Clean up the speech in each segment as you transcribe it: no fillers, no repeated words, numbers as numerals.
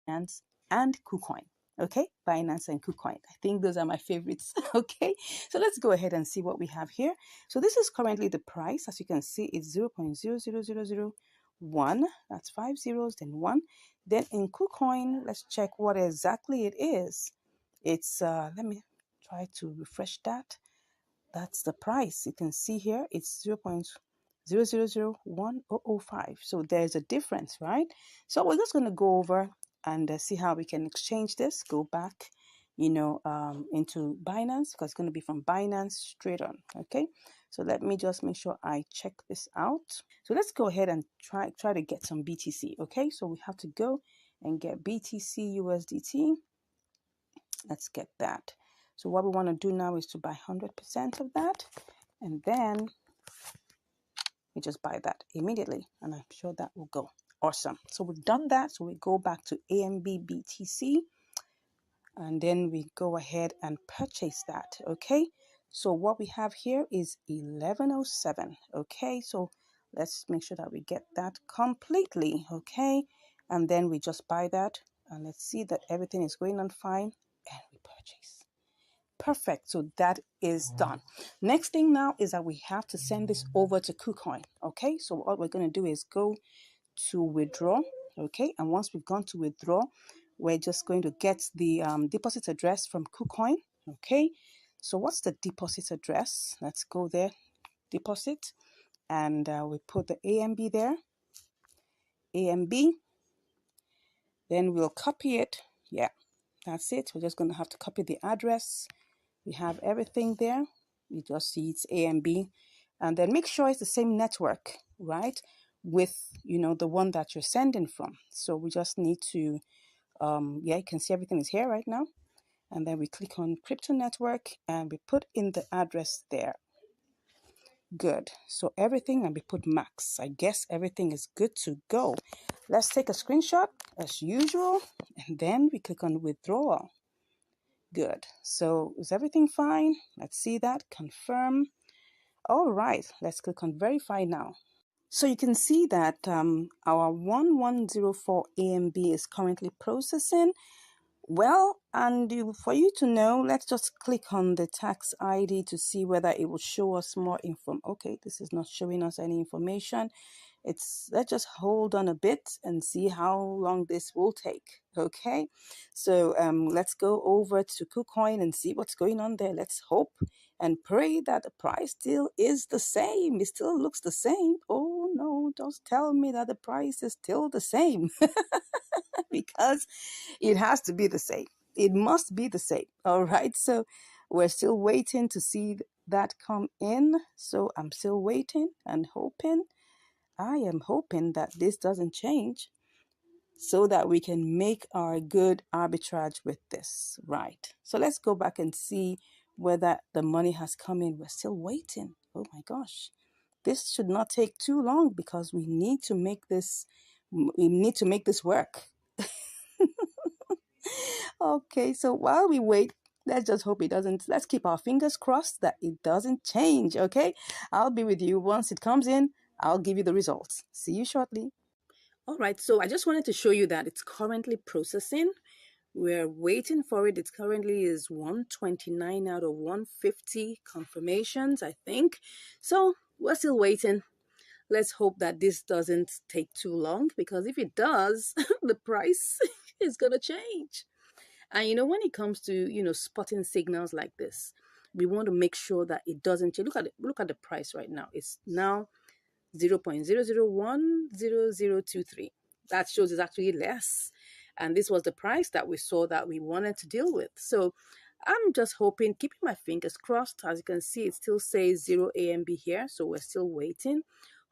Binance and KuCoin. Okay, Binance and KuCoin. I think those are my favorites. Okay, so let's go ahead and see what we have here. So this is currently the price. As you can see, it's 0.00001. That's 5 zeros, then 1. Then in KuCoin, let's check what exactly it is. It's, let me try to refresh that. That's the price. You can see here, it's 0.0001005. So there's a difference, right? So we're just going to go over and see how we can exchange this. Go back, into Binance, because it's going to be from Binance straight on. Okay, so let me just make sure I check this out. So let's go ahead and try to get some BTC. Okay, so we have to go and get BTC USDT. Let's get that. So what we want to do now is to buy 100% of that, and then we just buy that immediately, and I'm sure that will go awesome. So we've done that. So we go back to AMB BTC, and then we go ahead and purchase that. Okay, so what we have here is 1107. Okay, so let's make sure that we get that completely. Okay, and then we just buy that, and let's see that everything is going on fine, and we purchase. Perfect. So that is done. Next thing now is that we have to send this over to KuCoin. Okay, so what we're going to do is go to withdraw. Okay, and once we've gone to withdraw, we're just going to get the deposit address from KuCoin. Okay, so what's the deposit address? Let's go there, deposit, and we put the AMB there, AMB. Then we'll copy it. Yeah, that's it. We're just going to have to copy the address. We have everything there. You just see it's AMB, and then make sure it's the same network, right, with the one that you're sending from. So we just need to you can see everything is here right now, and then we click on crypto network and we put in the address there. Good. So everything, and we put max. I guess everything is good to go. Let's take a screenshot as usual, and then we click on withdrawal. Good. So is everything fine? Let's see that. Confirm. All right. Let's click on verify now. So you can see that our 1104 AMB is currently processing. Well, and for you to know, let's just click on the tax ID to see whether it will show us more info. Okay, this is not showing us any information. Let's just hold on a bit and see how long this will take. Okay, so let's go over to KuCoin and see what's going on there. Let's hope and pray that the price still is the same. It still looks the same. Oh no, don't tell me that the price is still the same. Because it has to be the same. It must be the same. All right. So we're still waiting to see that come in. So I'm still waiting and hoping. I am hoping that this doesn't change so that we can make our good arbitrage with this. Right. So let's go back and see whether the money has come in. We're still waiting. Oh my gosh. This should not take too long because we need to make this work. Okay, so while we wait, let's just hope it doesn't. Let's keep our fingers crossed that it doesn't change. Okay, I'll be with you once it comes in. I'll give you the results. See you shortly. All right, so I just wanted to show you that it's currently processing. We're waiting for it. It currently is 129 out of 150 confirmations, I think. So we're still waiting. Let's hope that this doesn't take too long, because if it does, the price is going to change. And when it comes to, spotting signals like this, we want to make sure that it doesn't change. Look at the price right now. It's now 0.0010023. That shows it's actually less. And this was the price that we saw that we wanted to deal with. So I'm just hoping, keeping my fingers crossed. As you can see, it still says 0 AMB here. So we're still waiting,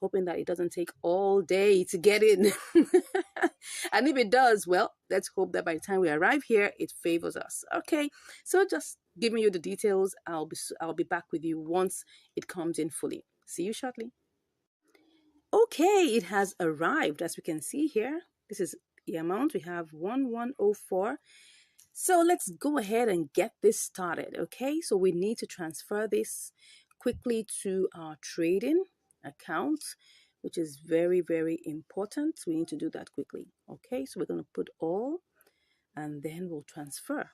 hoping that it doesn't take all day to get in. And if it does, well, let's hope that by the time we arrive here, it favors us. Okay, so just giving you the details. I'll be back with you once it comes in fully. See you shortly. Okay, it has arrived. As we can see here, this is the amount. We have 1104. So let's go ahead and get this started. Okay, so we need to transfer this quickly to our trading account, which is very, very important. We need to do that quickly. Okay, so we're going to put all and then we'll transfer.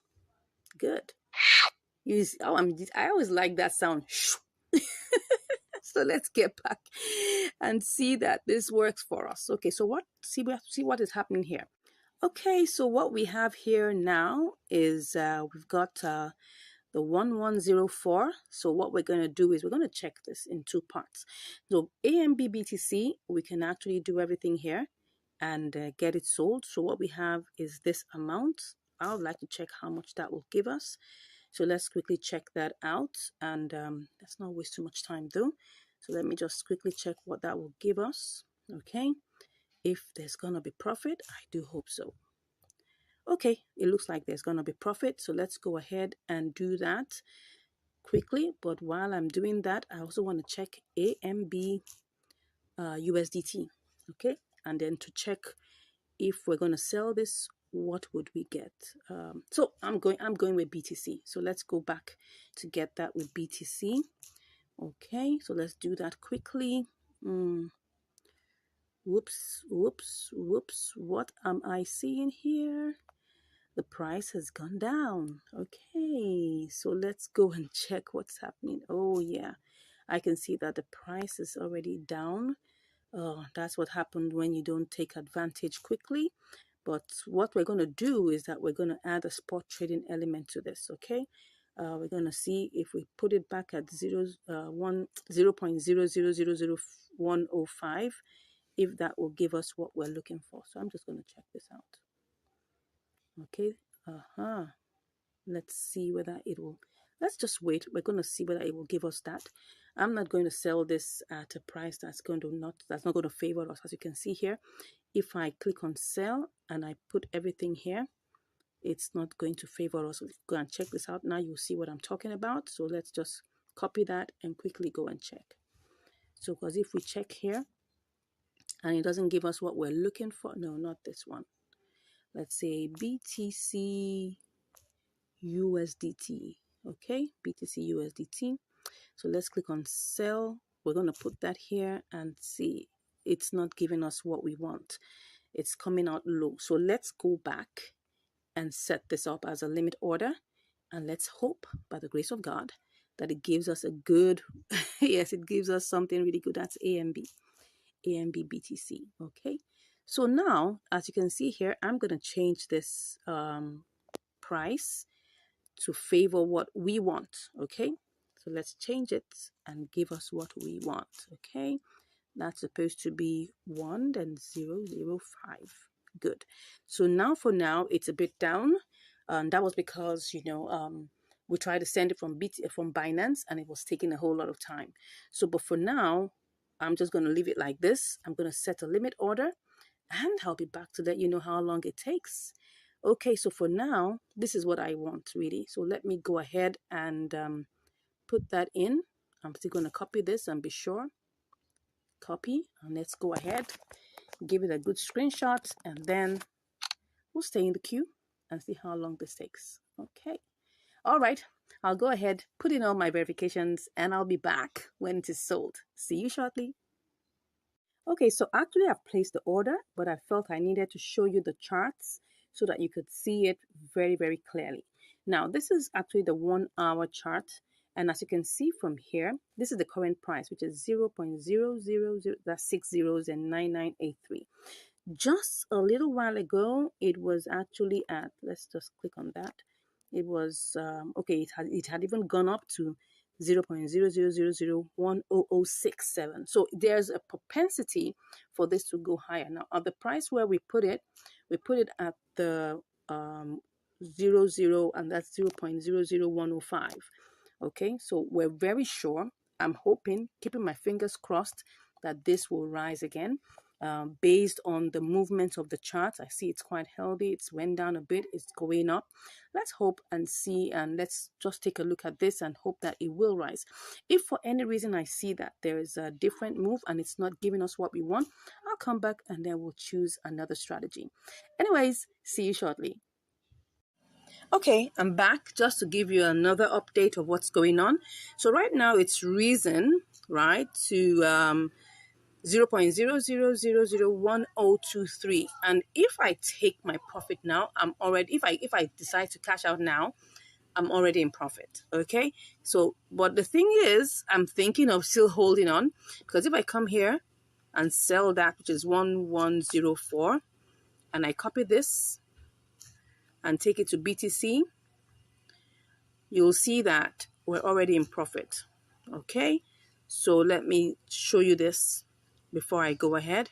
Good. Oh, I always like that sound. So let's get back and see that this works for us. Okay, so see what is happening here. Okay, so what we have here now is we've got the 1104. So what we're going to do is we're going to check this in two parts. So AMB BTC, we can actually do everything here and get it sold. So what we have is this amount. I would like to check how much that will give us. So let's quickly check that out, and let's not waste too much time though. So let me just quickly check what that will give us. Okay, if there's gonna be profit, I do hope so. Okay, it looks like there's gonna be profit, so let's go ahead and do that quickly. But while I'm doing that, I also want to check AMB USDT. Okay, and then to check if we're going to sell this, what would we get? So I'm going with BTC. So let's go back to get that with BTC. Okay, so let's do that quickly. Whoops. What am I seeing here? The price has gone down. Okay, so let's go and check what's happening. Oh yeah, I can see that the price is already down. Oh, that's what happened when you don't take advantage quickly. But what we're going to do is that we're going to add a spot trading element to this. Okay, we're going to see if we put it back at 0.00000105, if that will give us what we're looking for. So I'm just going to check this out. Okay, let's see whether it will. Let's just wait. We're going to see whether it will give us that. I'm not going to sell this at a price that's not going to favor us. As you can see here, if I click on sell and I put everything here, it's not going to favor us. Go and check this out. Now you'll see what I'm talking about. So let's just copy that and quickly go and check. So because if we check here and it doesn't give us what we're looking for, no, not this one. Let's say BTC USDT. Okay, BTC USDT. So let's click on sell. We're going to put that here and see it's not giving us what we want. It's coming out low. So let's go back and set this up as a limit order, and let's hope by the grace of God that it gives us a good yes, it gives us something really good. That's AMB BTC. Okay, so now as you can see here, I'm going to change this price to favor what we want. Okay, so let's change it and give us what we want. Okay, that's supposed to be 1 and 005. Good. So now for now it's a bit down, and that was because we tried to send it from Binance and it was taking a whole lot of time. So but for now I'm just going to leave it like this. I'm going to set a limit order and I'll be back to let you know how long it takes. Okay, so for now, this is what I want really. So let me go ahead and put that in. I'm still going to copy this and be sure. Copy, and let's go ahead, give it a good screenshot, and then we'll stay in the queue and see how long this takes. Okay. All right. I'll go ahead, put in all my verifications, and I'll be back when it is sold. See you shortly. Okay, so actually I've placed the order, but I felt I needed to show you the charts so that you could see it very, very clearly. Now, this is actually the 1 hour chart. And as you can see from here, this is the current price, which is 0.000, that's 6 zeros and 9983. Just a little while ago, it was actually at, let's just click on that. It was, okay, it had even gone up to 0.000010067. So there's a propensity for this to go higher. Now, at the price where we put it at the 00, and that's 0.00105. Okay, so we're very sure. I'm hoping, keeping my fingers crossed, that this will rise again. Based on the movement of the chart, I see it's quite healthy. It's went down a bit. It's going up. Let's hope and see, and let's just take a look at this and hope that it will rise. If for any reason I see that there is a different move and it's not giving us what we want, I'll come back and then we'll choose another strategy. Anyways, see you shortly. Okay, I'm back just to give you another update of what's going on. So right now it's risen, right, to 0.00001023. And if I take my profit now, I'm already, if I decide to cash out now, I'm already in profit. Okay. So, but the thing is, I'm thinking of still holding on, because if I come here and sell that, which is 1104, and I copy this and take it to BTC, you'll see that we're already in profit. Okay. So let me show you this before I go ahead.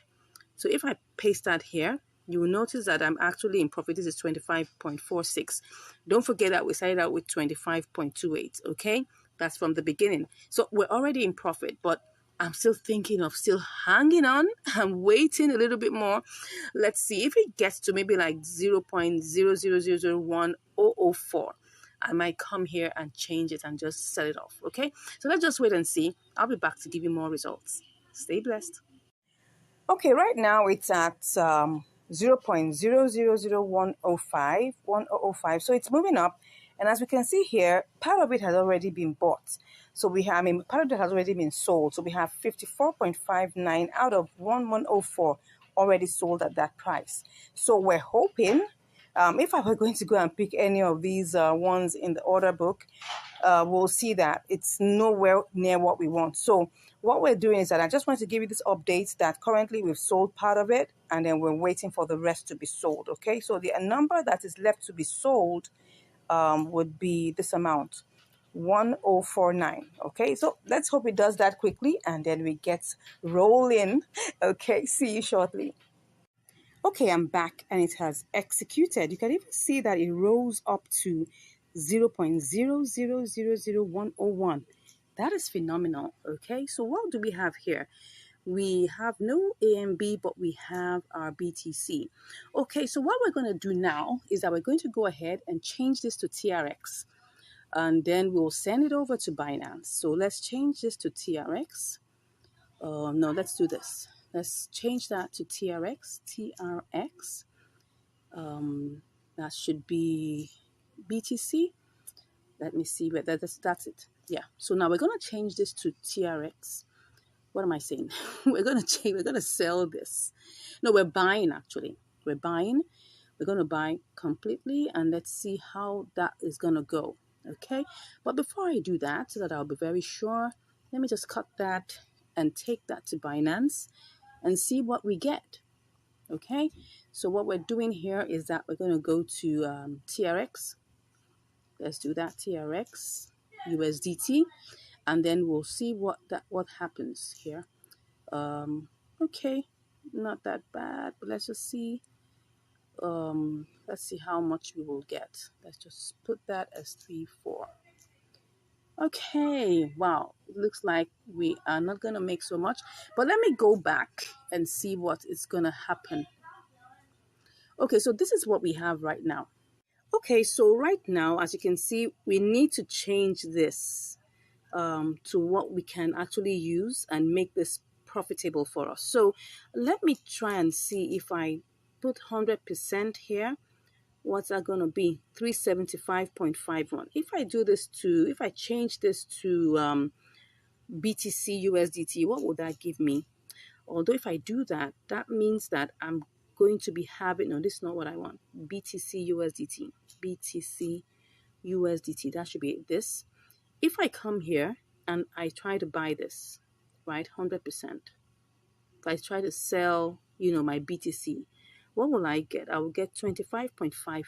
So if I paste that here, you will notice that I'm actually in profit. This is 25.46. Don't forget that we started out with 25.28, okay? That's from the beginning. So we're already in profit, but I'm still thinking of still hanging on. I'm waiting a little bit more. Let's see if it gets to maybe like 0.0001004. I might come here and change it and just sell it off, okay? So let's just wait and see. I'll be back to give you more results. Stay blessed. Okay, right now it's at 0.0001005. So it's moving up. And as we can see here, part of it has already been bought. So we have, part of it has already been sold. So we have 54.59 out of 1104 already sold at that price. So we're hoping, if I were going to go and pick any of these ones in the order book, we'll see that it's nowhere near what we want. So what we're doing is that I just want to give you this update that currently we've sold part of it, and then we're waiting for the rest to be sold. Okay, so the number that is left to be sold would be this amount, 1049. Okay, so let's hope it does that quickly and then we get rolling. Okay, see you shortly. Okay, I'm back and it has executed. You can even see that it rose up to 0.0000101. That is phenomenal. Okay, so what do we have here? We have no AMB, but we have our BTC. Okay, so what we're going to do now is that we're going to go ahead and change this to TRX, and then we'll send it over to Binance. So let's change this to TRX. No, let's do this. Let's change that to TRX. TRX. That should be BTC. Let me see where that's it. Yeah. So now we're gonna change this to TRX. What am I saying? We're gonna sell this. No, we're buying actually. We're buying. We're gonna buy completely, and let's see how that is gonna go. Okay. But before I do that, so that I'll be very sure, let me just cut that and take that to Binance and see what we get. Okay, so what we're doing here is that we're going to go to TRX. Let's do that, TRX USDT, and then we'll see what happens here. Okay, not that bad, but let's just see. Let's see how much we will get. Let's just put that as 3.4. Okay, wow, it looks like we are not going to make so much, but let me go back and see what is going to happen. Okay, so this is what we have right now. Okay, so right now, as you can see, we need to change this to what we can actually use and make this profitable for us. So let me try and see if I put 100% here, what's that going to be? 375.51. If I do this to, if I change this to BTC USDT, what would that give me? Although if I do that, that means that I'm going to be having, no, this is not what I want. BTC USDT, BTC USDT, that should be this. If I come here and I try to buy this, right, 100%, if I try to sell, my BTC, what will I get? I will get 25.55,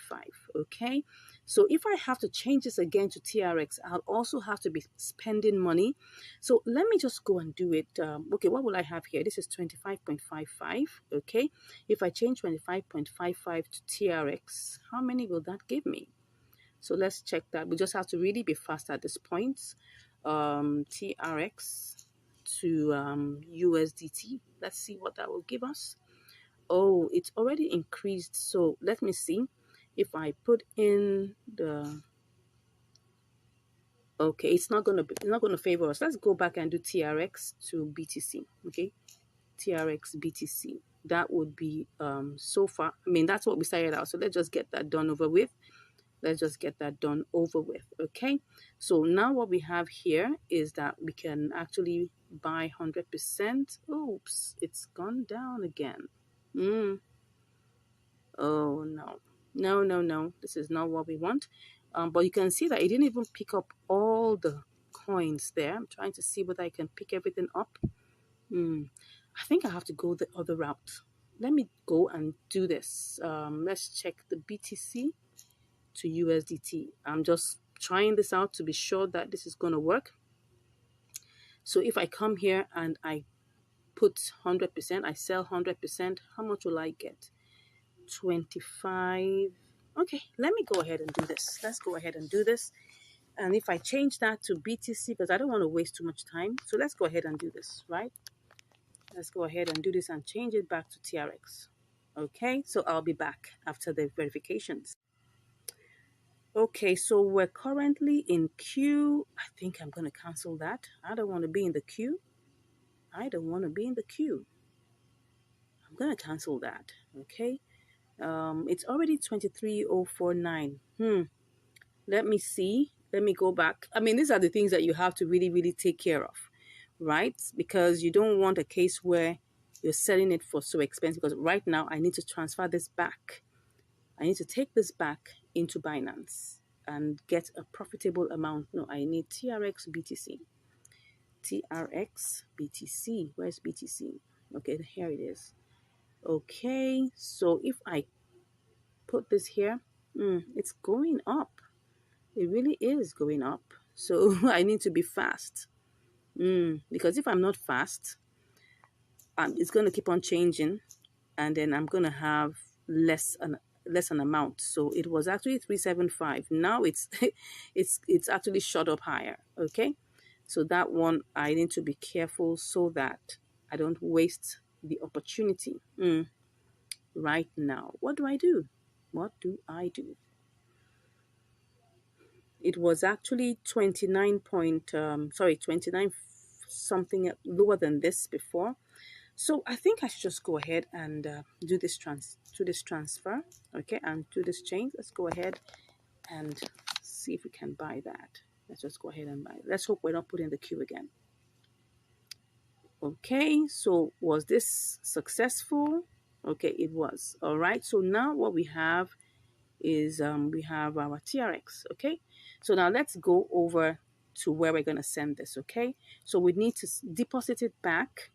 okay? So if I have to change this again to TRX, I'll also have to be spending money. So let me just go and do it. Okay, what will I have here? This is 25.55, okay? If I change 25.55 to TRX, how many will that give me? So let's check that. We just have to really be fast at this point. TRX to USDT. Let's see what that will give us. Oh, it's already increased. So let me see if I put in the, okay, it's not going to favor us. Let's go back and do TRX to BTC. Okay, TRX BTC. That would be so far, that's what we started out. So let's just get that done over with. Let's just get that done over with. Okay, so now what we have here is that we can actually buy 100%. Oops, it's gone down again. Oh no, no, this is not what we want. But you can see that it didn't even pick up all the coins there. I'm trying to see whether I can pick everything up. I think I have to go the other route. Let me go and do this. Let's check the BTC to USDT. I'm just trying this out to be sure that this is going to work. So if I come here and I put 100%, I sell 100%, how much will I get? 25. Okay, let me go ahead and do this. Let's go ahead and do this. And if I change that to BTC, because I don't want to waste too much time, so let's go ahead and do this, right? Let's go ahead and do this and change it back to TRX. Okay, so I'll be back after the verifications. Okay, so we're currently in queue. I think I'm going to cancel that. I don't want to be in the queue. I don't want to be in the queue. I'm going to cancel that. Okay. It's already 23,049. Let me see. Let me go back. I mean, these are the things that you have to really, really take care of, right? Because you don't want a case where you're selling it for so expensive. Because right now, I need to transfer this back. I need to take this back into Binance and get a profitable amount. No, I need TRX BTC. TRX BTC. Where's BTC? Okay, here it is. Okay, so if I put this here, it's going up. It really is going up. So I need to be fast. Because if I'm not fast, it's going to keep on changing, and then I'm going to have less an amount. So it was actually 375. Now it's it's actually shot up higher. Okay, so that one I need to be careful so that I don't waste the opportunity. Right now, what do I do? What do I do? It was actually 29 something lower than this before. So I think I should just go ahead and do this transfer, okay, and do this change. Let's go ahead and see if we can buy that. Let's just go ahead and buy it. Let's hope we're not put in the queue again. Okay, so was this successful? Okay, it was. All right, so now what we have is we have our TRX. Okay, so now let's go over to where we're going to send this. Okay, so we need to deposit it back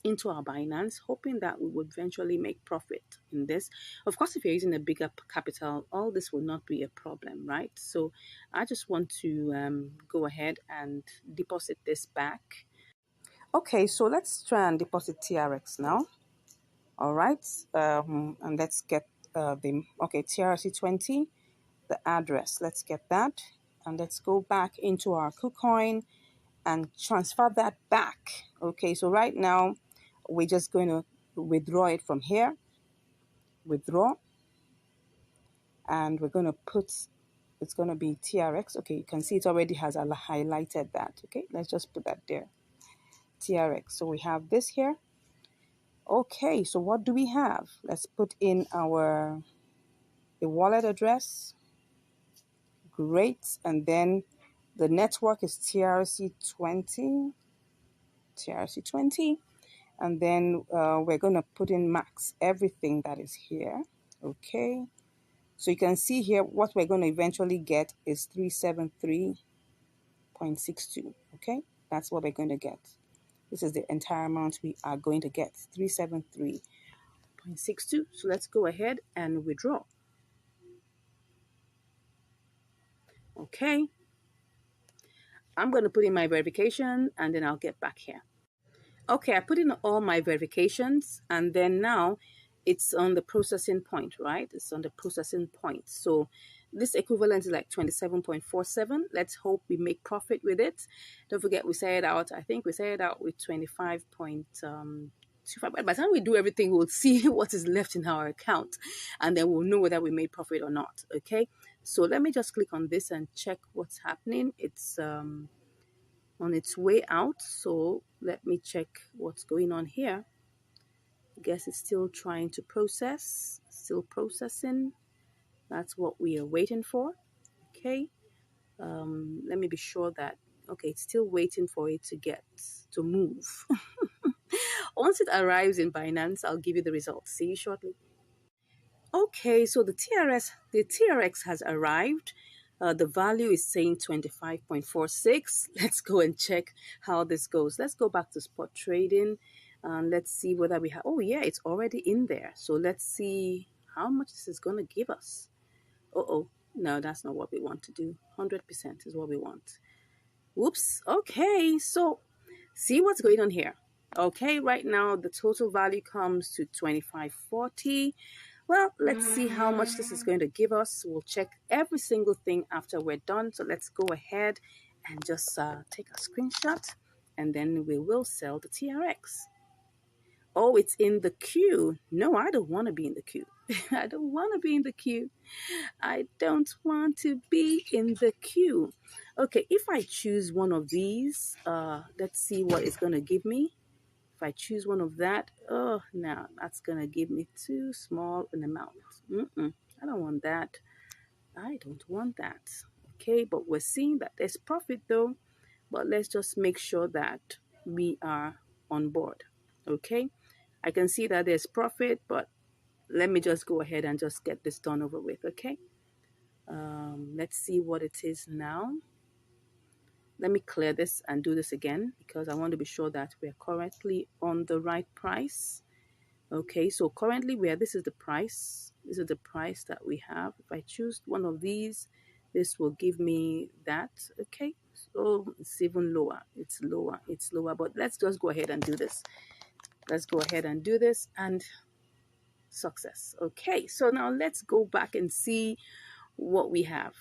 into our Binance, hoping that we would eventually make profit in this. Of course, if you're using a bigger capital, all this will not be a problem, right? So I just want to go ahead and deposit this back. Okay, so let's try and deposit TRX now. All right, and let's get TRC20, the address. Let's get that, and let's go back into our KuCoin and transfer that back. Okay, so right now we're just going to withdraw it from here. Withdraw, and we're going to put, it's going to be TRX. Okay, you can see it already has highlighted that. Okay, let's just put that there. TRX. So we have this here. Okay, so what do we have? Let's put in the wallet address. Great, and then the network is TRC20. TRC20. And then we're going to put in max everything that is here. Okay. So you can see here what we're going to eventually get is 373.62. Okay. That's what we're going to get. This is the entire amount we are going to get, 373.62. So let's go ahead and withdraw. Okay. I'm going to put in my verification and then I'll get back here. Okay, I put in all my verifications and then now it's on the processing point, right? It's on the processing point. So this equivalent is like 27.47. Let's hope we make profit with it. Don't forget we set it out. I think we set it out with 25.25. By the time we do everything, we'll see what is left in our account and then we'll know whether we made profit or not. Okay, so let me just click on this and check what's happening. It's on its way out, so let me check what's going on here. I guess it's still trying to process, still processing. That's what we are waiting for. Okay, let me be sure that Okay, it's still waiting for it to move. Once it arrives in Binance, I'll give you the results. See you shortly. Okay, so the TRX has arrived. The value is saying 25.46. Let's go and check how this goes. Let's go back to spot trading and let's see whether we have, oh yeah, it's already in there. So let's see how much this is going to give us. Uh-oh, no, that's not what we want to do. 100% is what we want. Whoops, okay, so see what's going on here. Okay, right now the total value comes to 25.40. Well, let's see how much this is going to give us. We'll check every single thing after we're done. So let's go ahead and just take a screenshot and then we will sell the TRX. Oh, it's in the queue. No, I don't want to be in the queue. I don't want to be in the queue. I don't want to be in the queue. Okay, if I choose one of these, let's see what it's going to give me. If I choose one of that, oh, no, that's going to give me too small an amount. I don't want that. I don't want that. Okay, but we're seeing that there's profit though. But let's just make sure that we are on board. Okay, I can see that there's profit, but let me just go ahead and just get this done over with. Okay, let's see what it is now. Let me clear this and do this again because I want to be sure that we're currently on the right price. Okay, so currently this is the price. This is the price that we have. If I choose one of these, this will give me that. Okay, so it's even lower. It's lower, but let's just go ahead and do this. Let's go ahead and do this and success. Okay, so now let's go back and see what we have.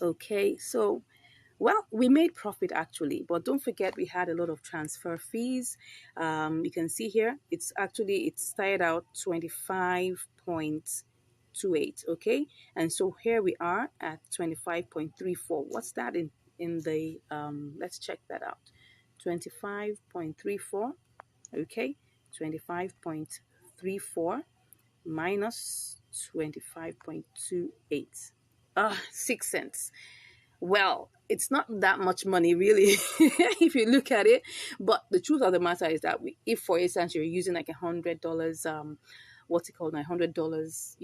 Okay, so well, we made profit actually, but don't forget we had a lot of transfer fees. You can see here, it started out 25.28, okay? And so here we are at 25.34. What's that in the, let's check that out. 25.34, okay? 25.34 minus 25.28. 6 cents. Well, it's not that much money really if you look at it, but the truth of the matter is that if for instance you're using like $100 what's it called, $100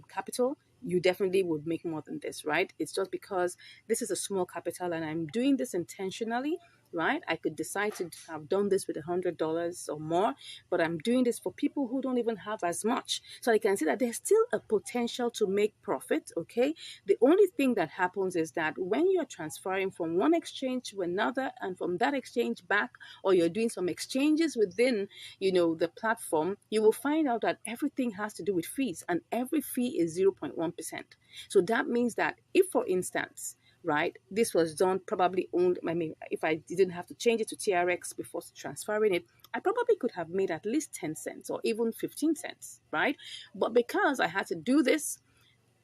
capital, you definitely would make more than this, right? It's just because this is a small capital and I'm doing this intentionally, right? I could decide to have done this with $100 or more, but I'm doing this for people who don't even have as much. So I can see that there's still a potential to make profit, okay? The only thing that happens is that when you're transferring from one exchange to another and from that exchange back, or you're doing some exchanges within, the platform, you will find out that everything has to do with fees and every fee is 0.1%. So that means that if, for instance, right, this was done probably if I didn't have to change it to TRX before transferring it, I probably could have made at least 10 cents or even 15 cents, right? But because I had to do this,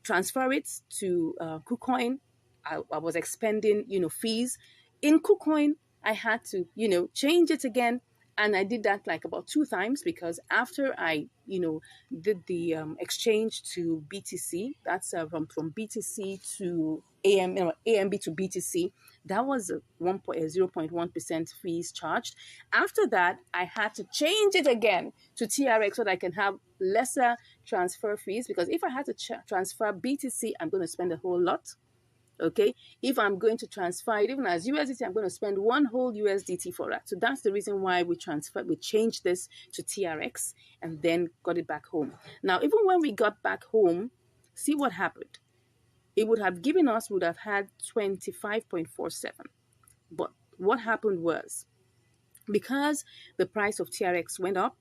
transfer it to KuCoin, I was expending, fees. In KuCoin, I had to, change it again. And I did that like about 2 times because after I, did the exchange to BTC, that's from BTC to AMB to BTC, that was a 0.1% fees charged. After that, I had to change it again to TRX so that I can have lesser transfer fees, because if I had to transfer BTC, I'm going to spend a whole lot. Okay, if I'm going to transfer it even as USDT, I'm going to spend one whole USDT for that. So that's the reason why we changed this to TRX and then got it back home. Now, even when we got back home, see what happened. It would have had 25.47. But what happened was, because the price of TRX went up,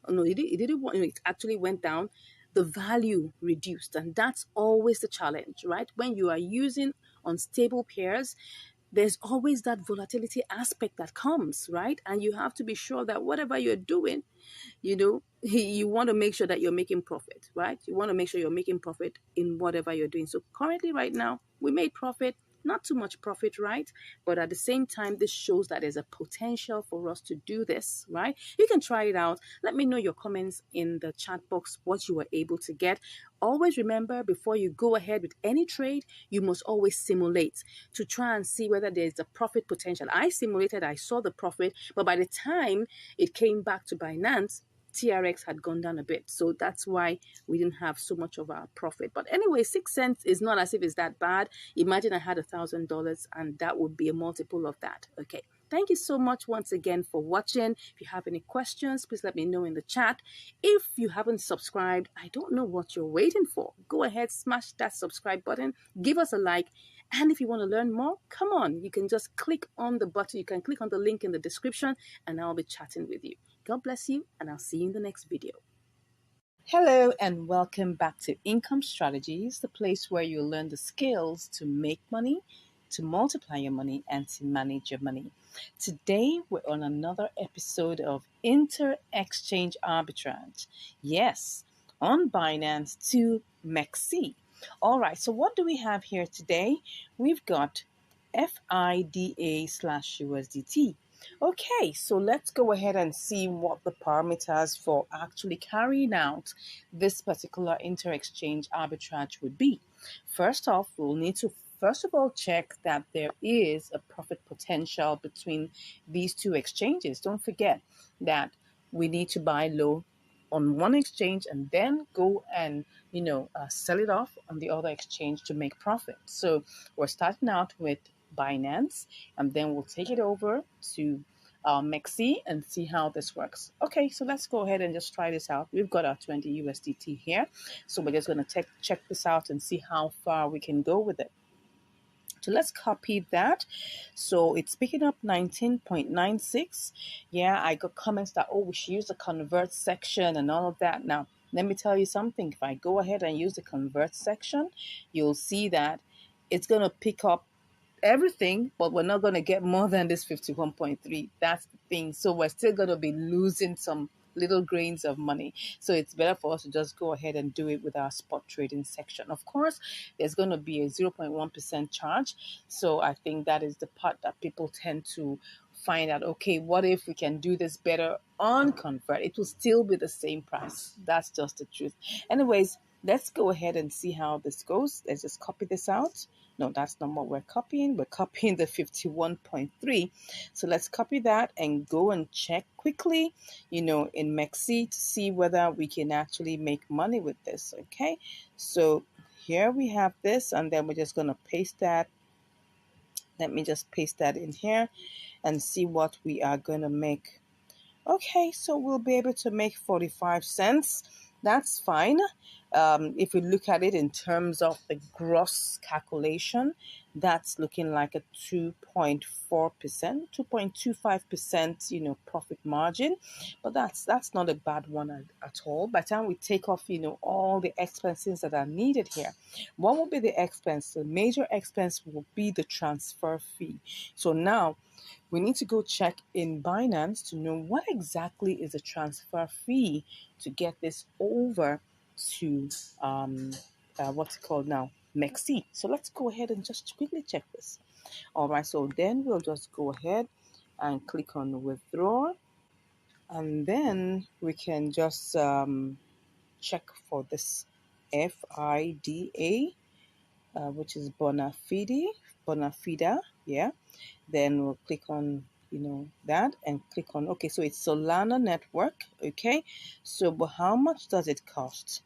it actually went down, the value reduced. And that's always the challenge, right? When you are using unstable pairs, there's always that volatility aspect that comes, right? And you have to be sure that whatever you're doing, you want to make sure that you're making profit, right? You want to make sure you're making profit in whatever you're doing. So currently right now, we made profit, Not too much profit, right? But at the same time, this shows that there's a potential for us to do this, right? You can try it out. Let me know your comments in the chat box what you were able to get. Always remember, before you go ahead with any trade, you must always simulate to try and see whether there's a profit potential. I simulated, I saw the profit, but by the time it came back to Binance, TRX had gone down a bit. So that's why we didn't have so much of our profit. But anyway, 6 cents is not as if it's that bad. Imagine I had $1,000 and that would be a multiple of that. Okay. Thank you so much once again for watching. If you have any questions, please let me know in the chat. If you haven't subscribed, I don't know what you're waiting for. Go ahead, smash that subscribe button, give us a like. And if you want to learn more, come on, you can just click on the button. You can click on the link in the description and I'll be chatting with you. God bless you, and I'll see you in the next video. Hello, and welcome back to Income Strategies, the place where you learn the skills to make money, to multiply your money, and to manage your money. Today, we're on another episode of Inter-Exchange Arbitrage. Yes, on Binance to MEXC. All right, so what do we have here today? We've got FIDA/USDT. Okay, so let's go ahead and see what the parameters for actually carrying out this particular inter-exchange arbitrage would be. First off, we'll need to first of all check that there is a profit potential between these two exchanges. Don't forget that we need to buy low on one exchange and then go and sell it off on the other exchange to make profit. So we're starting out with Binance, and then we'll take it over to MEXC and see how this works. Okay, so let's go ahead and just try this out. We've got our 20 USDT here, so we're just going to check this out and see how far we can go with it. So let's copy that. So it's picking up 19.96. Yeah, I got comments that, oh, we should use the convert section and all of that. Now, let me tell you something. If I go ahead and use the convert section, you'll see that it's going to pick up everything, but we're not going to get more than this 51.3. That's the thing. So we're still going to be losing some little grains of money. So it's better for us to just go ahead and do it with our spot trading section. Of course, there's going to be a 0.1% charge. So I think that is the part that people tend to find out, okay, what if we can do this better on convert? It will still be the same price. That's just the truth. Anyways, let's go ahead and see how this goes. Let's just copy this out. No, that's not what we're copying. We're copying the 51.3. So let's copy that and go and check quickly, in MEXC to see whether we can actually make money with this. Okay, so here we have this, and then we're just going to paste that. Let me just paste that in here and see what we are going to make. Okay, so we'll be able to make 45 cents. That's fine. If we look at it in terms of the gross calculation, that's looking like a 2.4%, 2.25%, profit margin. But that's not a bad one at all. By the time we take off, all the expenses that are needed here, what will be the expense? The major expense will be the transfer fee. So now we need to go check in Binance to know what exactly is the transfer fee to get this over to what's it called now, MEXC. So let's go ahead and just quickly check this. All right, so then we'll just go ahead and click on withdraw, and then we can just check for this FIDA, which is Bonafide, yeah. Then we'll click on that and click on, okay, so it's Solana network. Okay, so but how much does it cost?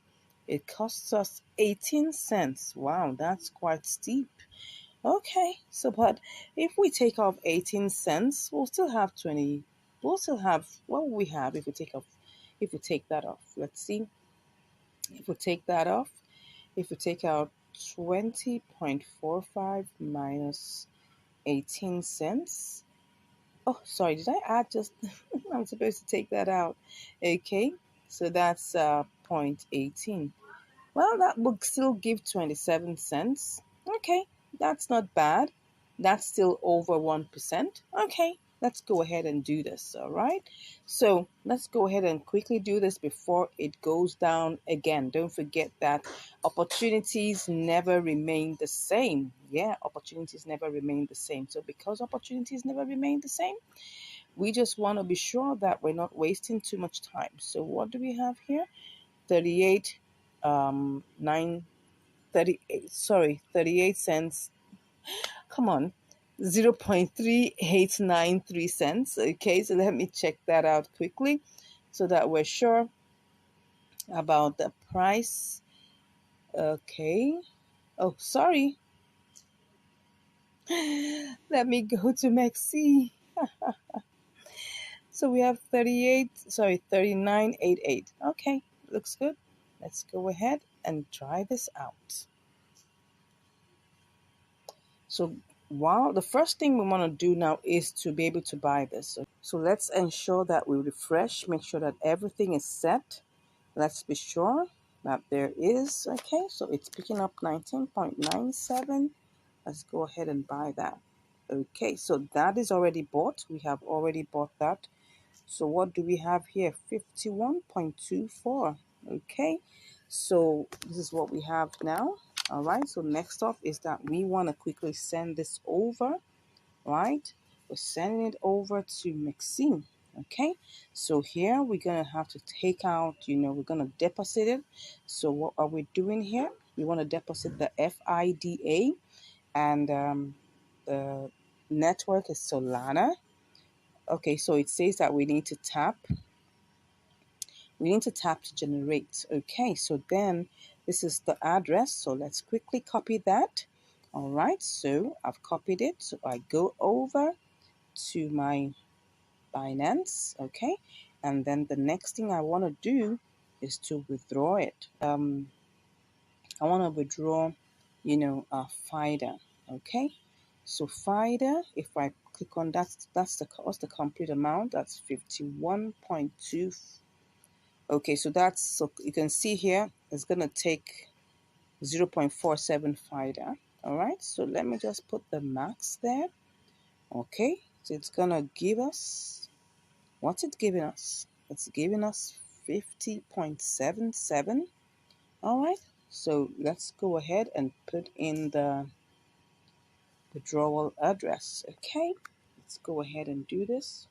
It costs us 18 cents. Wow, that's quite steep. Okay, so but if we take off 18 cents, we'll still have 20. We'll still have, what will we have if we take that off? Let's see. If we take that off, if we take out 20.45 minus 18 cents. Oh, sorry, did I add just, I'm supposed to take that out. Okay, so that's 0.18. Well, that would still give 27 cents. Okay, that's not bad. That's still over 1%. Okay, let's go ahead and do this. All right, so let's go ahead and quickly do this before it goes down again. Don't forget that opportunities never remain the same. Yeah, opportunities never remain the same. So because opportunities never remain the same, we just want to be sure that we're not wasting too much time. So what do we have here? 38 9 38, sorry, 38 cents. Come on, 0.3893 cents. Okay, so let me check that out quickly so that we're sure about the price. Okay, oh sorry, let me go to MEXC. So we have 38, sorry, 39.88. Okay, looks good. Let's go ahead and try this out. So wow, the first thing we want to do now is to be able to buy this. So let's ensure that we refresh, make sure that everything is set. Let's be sure that there is. Okay, so it's picking up 19.97. Let's go ahead and buy that. Okay, so that is already bought. We have already bought that. So what do we have here? 51.24. Okay, so this is what we have now. All right, so next up is that we want to quickly send this over, right? We're sending it over to MEXC. Okay, so here we're going to have to take out, we're going to deposit it. So what are we doing here? We want to deposit the FIDA, and the network is Solana. Okay, so it says that we need to tap to generate. Okay, so then this is the address, so let's quickly copy that. All right, so I've copied it. So I go over to my Binance. Okay, and then the next thing I want to do is to withdraw it. I want to withdraw FIDA. Okay, so FIDA, if I click on that, that's the complete amount. That's 51.2. Okay, so you can see here it's gonna take 0.47 FIDA. All right, so let me just put the max there. Okay, so it's gonna give us, what's it giving us? It's giving us 50.77. All right, so let's go ahead and put in the withdrawal address. Okay, let's go ahead and do this.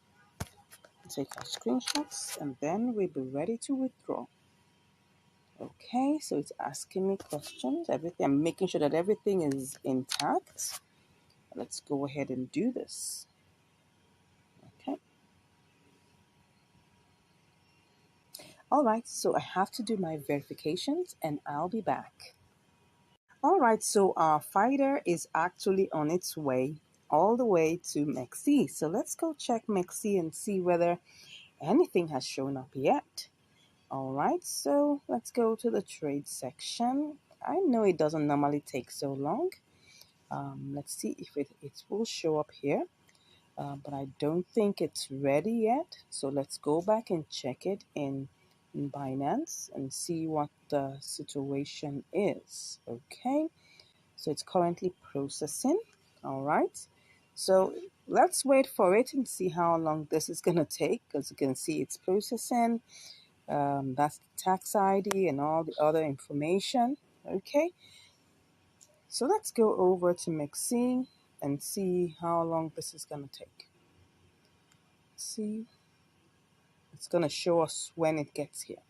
Take our screenshots and then we'll be ready to withdraw. Okay, so it's asking me questions, everything. I'm making sure that everything is intact. Let's go ahead and do this. Okay. All right, so I have to do my verifications and I'll be back. All right, so our FIDA is actually on its way all the way to MEXC. So let's go check MEXC and see whether anything has shown up yet. All right, so let's go to the trade section. I know it doesn't normally take so long. Let's see if it will show up here, but I don't think it's ready yet. So let's go back and check it in Binance and see what the situation is. Okay, so it's currently processing. All right, so let's wait for it and see how long this is going to take. As you can see, it's processing. That's the tax ID and all the other information. Okay, so let's go over to MEXC and see how long this is going to take. See, it's going to show us when it gets here.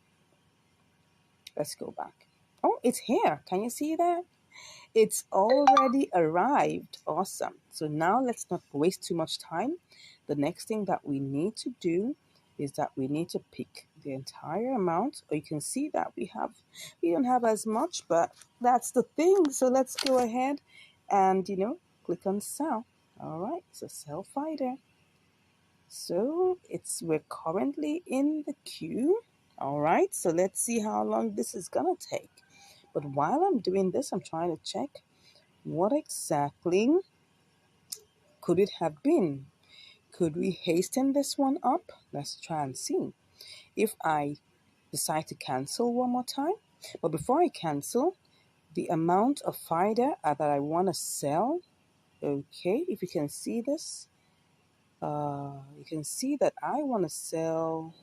Let's go back. Oh, it's here. Can you see that? It's already arrived. Awesome. So now let's not waste too much time. The next thing that we need to do is that we need to pick the entire amount. Or you can see that we don't have as much, but that's the thing. So let's go ahead and, click on sell. All right, so sell FIDA. So we're currently in the queue. All right, so let's see how long this is gonna take. But while I'm doing this, I'm trying to check what exactly could it have been. Could we hasten this one up? Let's try and see. If I decide to cancel one more time, but before I cancel, the amount of FIDA that I want to sell, okay, if you can see this, You can see that I want to sell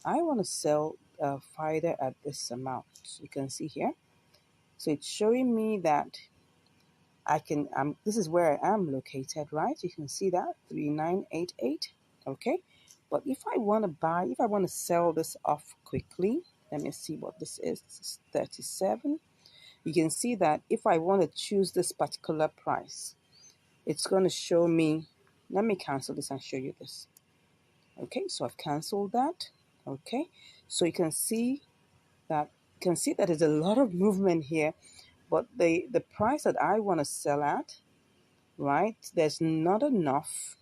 FIDA at this amount. You can see here. So it's showing me that this is where I am located, right? You can see that 3988. Okay. But if I want to sell this off quickly, let me see what this is. This is 37. You can see that if I want to choose this particular price, it's going to show me. Let me cancel this and show you this. Okay, so I've canceled that. Okay, so you can see that there's a lot of movement here, but the price that I want to sell at, right? There's not enough.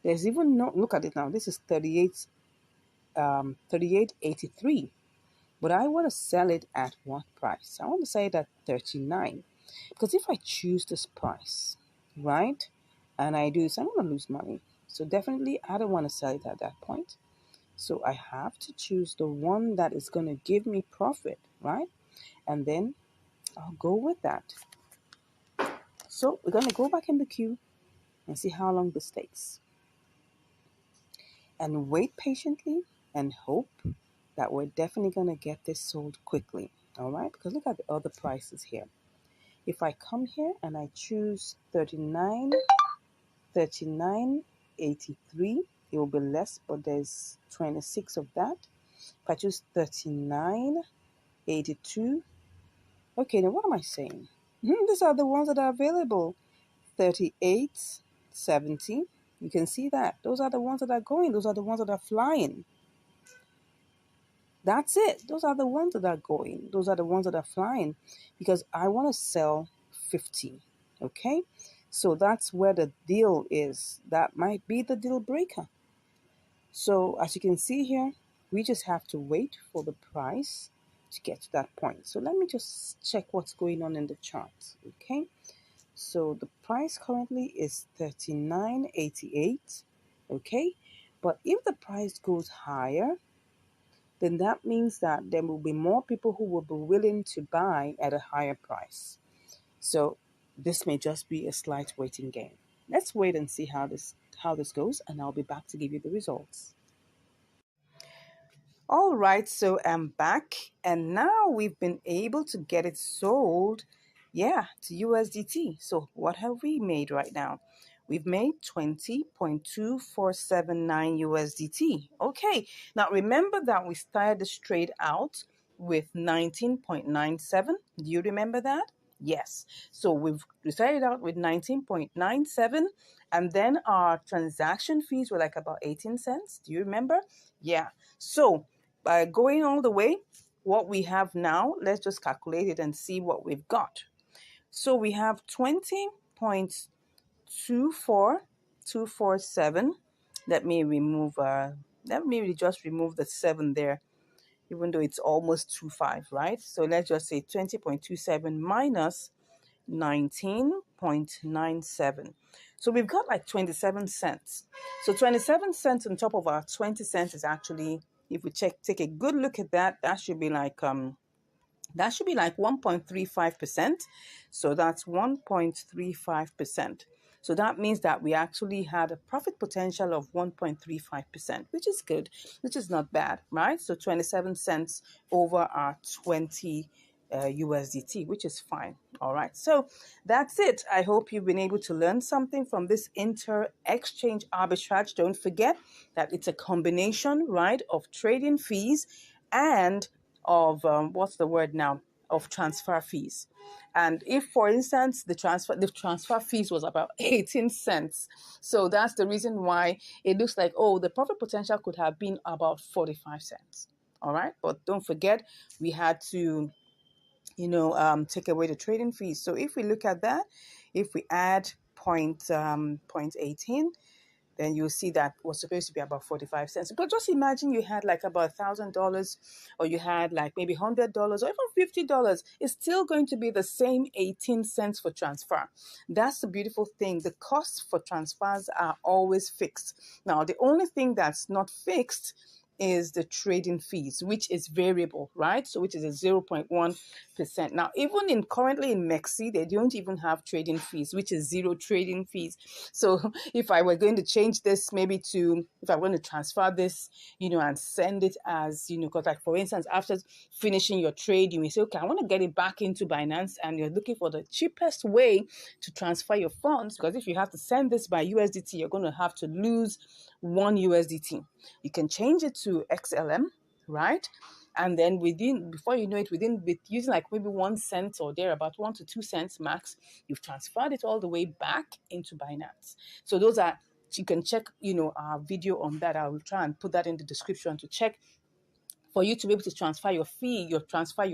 There's even no, look at it now. This is 38.83. But I want to sell it at what price? I want to sell it at 39. Because if I choose this price, right, and I do this, I'm going to lose money. So definitely I don't want to sell it at that point. So I have to choose the one that is going to give me profit, right? And then I'll go with that. So we're going to go back in the queue and see how long this takes. And wait patiently and hope that we're definitely going to get this sold quickly. All right? Because look at the other prices here. If I come here and I choose 39.83, it will be less, but there's 26 of that. If I choose 39.82, okay, now what am I saying? These are the ones that are available. 38.70. You can see that. Those are the ones that are going. Those are the ones that are flying. That's it. Those are the ones that are going. Those are the ones that are flying because I want to sell 50. Okay? So that's where the deal is. That might be the deal breaker. So as you can see here, we just have to wait for the price to get to that point. So let me just check what's going on in the chart. Okay? So the price currently is 39.88. Okay? But if the price goes higher, then that means that there will be more people who will be willing to buy at a higher price. So this may just be a slight waiting game. Let's wait and see how this goes, and I'll be back to give you the results. All right, so I'm back, and now we've been able to get it sold, to USDT. So what have we made right now? We've made 20.2479 USDT. Okay, now remember that we started this trade out with 19.97. Do you remember that? Yes. So we started out with 19.97, and then our transaction fees were like about 18 cents. Do you remember? Yeah. So by going all the way, what we have now, let's just calculate it and see what we've got. So we have 20.24247. Let me just remove the 7 there, even though it's almost 25, right? So let's just say 20.27 minus 19.97. So we've got like 27 cents. So 27 cents on top of our 20 cents is actually, if we take a good look at that, that should be like 1.35%. So that's 1.35%. So that means that we actually had a profit potential of 1.35%, which is good, which is not bad, right? So 27 cents over our 20 USDT, which is fine. All right, so that's it. I hope you've been able to learn something from this inter-exchange arbitrage. Don't forget that it's a combination, right, of trading fees and of of transfer fees. And if, for instance, the transfer fees was about 18 cents, so that's the reason why it looks like, oh, the profit potential could have been about 45 cents. All right, but don't forget we had to take away the trading fees. So if we look at that, if we add 0.18, then you'll see that was supposed to be about 45 cents. But just imagine you had like about $1,000, or you had like maybe $100 or even $50. It's still going to be the same 18 cents for transfer. That's the beautiful thing. The costs for transfers are always fixed. Now, the only thing that's not fixed is the trading fees, which is variable, right? So which is a 0.1%. Now, even in currently in MEXC, they don't even have trading fees, which is zero trading fees. So if I were going to change this, maybe to, if I'm going to transfer this, and send it as, because like for instance, after finishing your trade, you may say, okay, I want to get it back into Binance, and you're looking for the cheapest way to transfer your funds, because if you have to send this by USDT, you're going to have to lose one USDT. You can change it to XLM, right? And then before you know it, with using like maybe 1 cent or there, about 1 to 2 cents max, you've transferred it all the way back into Binance. So those are, you can check, our video on that. I will try and put that in the description to check. For you to be able to transfer your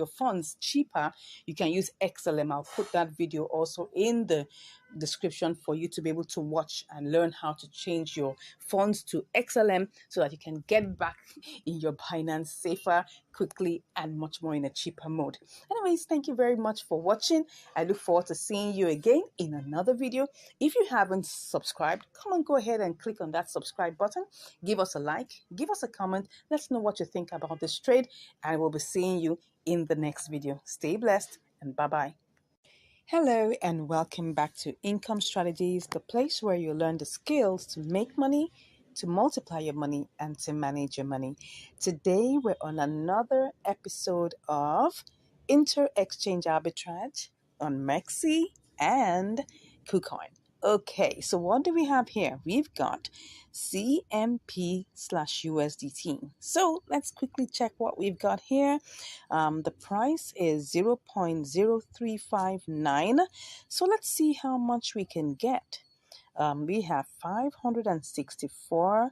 funds cheaper, you can use XLM. I'll put that video also in the description for you to be able to watch and learn how to change your funds to XLM so that you can get back in your Binance safer, quickly, and much more in a cheaper mode. Anyways, thank you very much for watching. I look forward to seeing you again in another video. If you haven't subscribed, come on, go ahead and click on that subscribe button. Give us a like, give us a comment. Let's know what you think about this trade, and we'll be seeing you in the next video. Stay blessed, and bye-bye. Hello and welcome back to Income Strategies, the place where you learn the skills to make money, to multiply your money, and to manage your money. Today we're on another episode of Inter-Exchange Arbitrage on MEXC and KuCoin. Okay, so what do we have here? We've got CMP/USDT. So let's quickly check what we've got here. The price is 0.0359. So let's see how much we can get. We have 564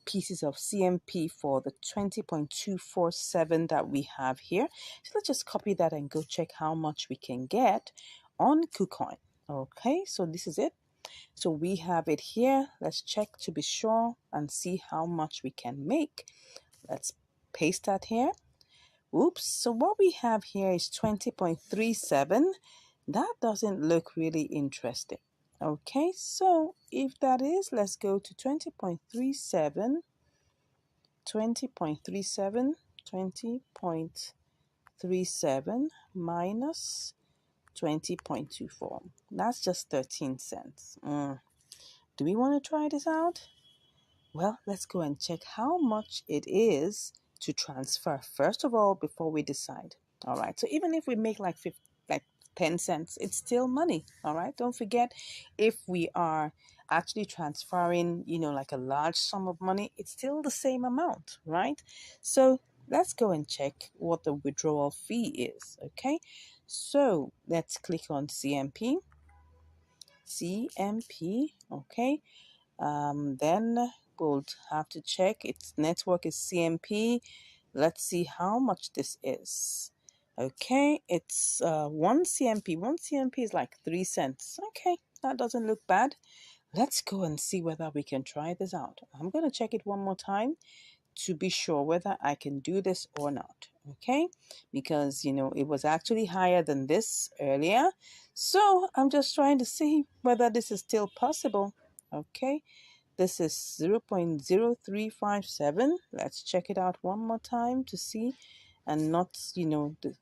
pieces of CMP for the 20.247 that we have here. So let's just copy that and go check how much we can get on KuCoin. Okay, so this is it. So we have it here. Let's check to be sure and see how much we can make. Let's paste that here. Oops, so what we have here is 20.37. That doesn't look really interesting. Okay, so if that is, let's go to 20.37, 20.37 minus 20.24. That's just 13 cents. Do we want to try this out? Well, let's go and check how much it is to transfer first of all before we decide. All right, so even if we make like 10 cents, it's still money. All right, don't forget, if we are actually transferring, like a large sum of money, it's still the same amount, right? So let's go and check what the withdrawal fee is. Okay, so let's click on CMP. Okay. Then we'll have to check its network is CMP. Let's see how much this is. Okay, it's 1 CMP. 1 CMP is like 3 cents. Okay, that doesn't look bad. Let's go and see whether we can try this out. I'm going to check it one more time to be sure whether I can do this or not. Okay, because it was actually higher than this earlier. So I'm just trying to see whether this is still possible. Okay, this is 0.0357. Let's check it out one more time to see, and not,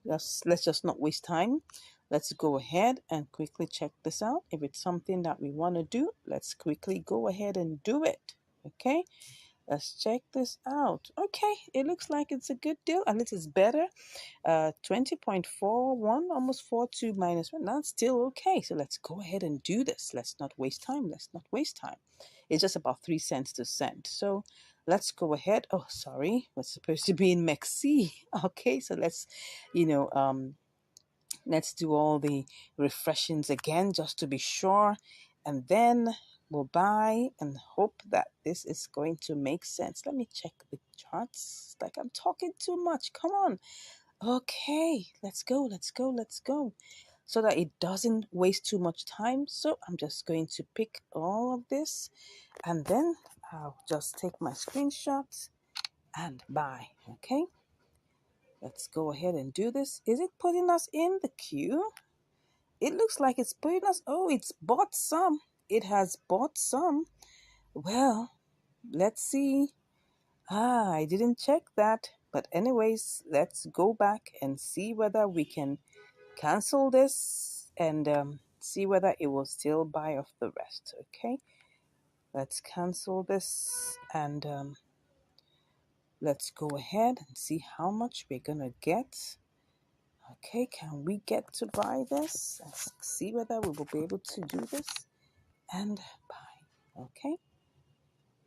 let's just not waste time. Let's go ahead and quickly check this out. If it's something that we want to do, let's quickly go ahead and do it. Okay, let's check this out. Okay, it looks like it's a good deal, and it is better. 20.41, almost 42 minus 1. That's still okay. So let's go ahead and do this. Let's not waste time. It's just about 3 cents to send. So let's go ahead. Oh, sorry. We're supposed to be in MEXC. Okay, so let's, let's do all the refreshings again just to be sure. And then we'll buy and hope that this is going to make sense. Let me check the charts. Like I'm talking too much. Come on. Okay, let's go. So that it doesn't waste too much time. So I'm just going to pick all of this, and then I'll just take my screenshots and buy. Okay, let's go ahead and do this. Is it putting us in the queue? It looks like it's putting us. Oh, it's bought some. It has bought some. Well, let's see. I didn't check that. But anyways, let's go back and see whether we can cancel this and see whether it will still buy off the rest. Okay, let's cancel this and let's go ahead and see how much we're gonna get. Okay, can we get to buy this? Let's see whether we will be able to do this and buy. Okay.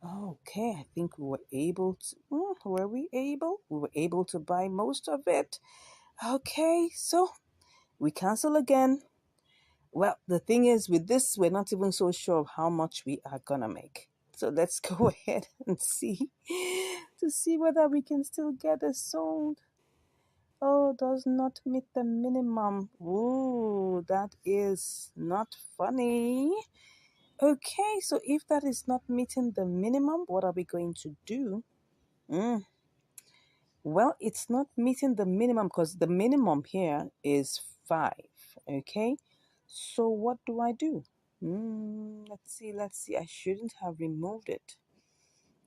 Okay, I think we were able to. Were we able? We were able to buy most of it. Okay, so we cancel again. Well, the thing is, with this, we're not even so sure of how much we are gonna make. So let's go ahead and see to see whether we can still get it sold. Oh, does not meet the minimum. Ooh, that is not funny. Okay, so if that is not meeting the minimum, what are we going to do? Well, it's not meeting the minimum because the minimum here is 5. Okay, so what do I do? Let's see. I shouldn't have removed it.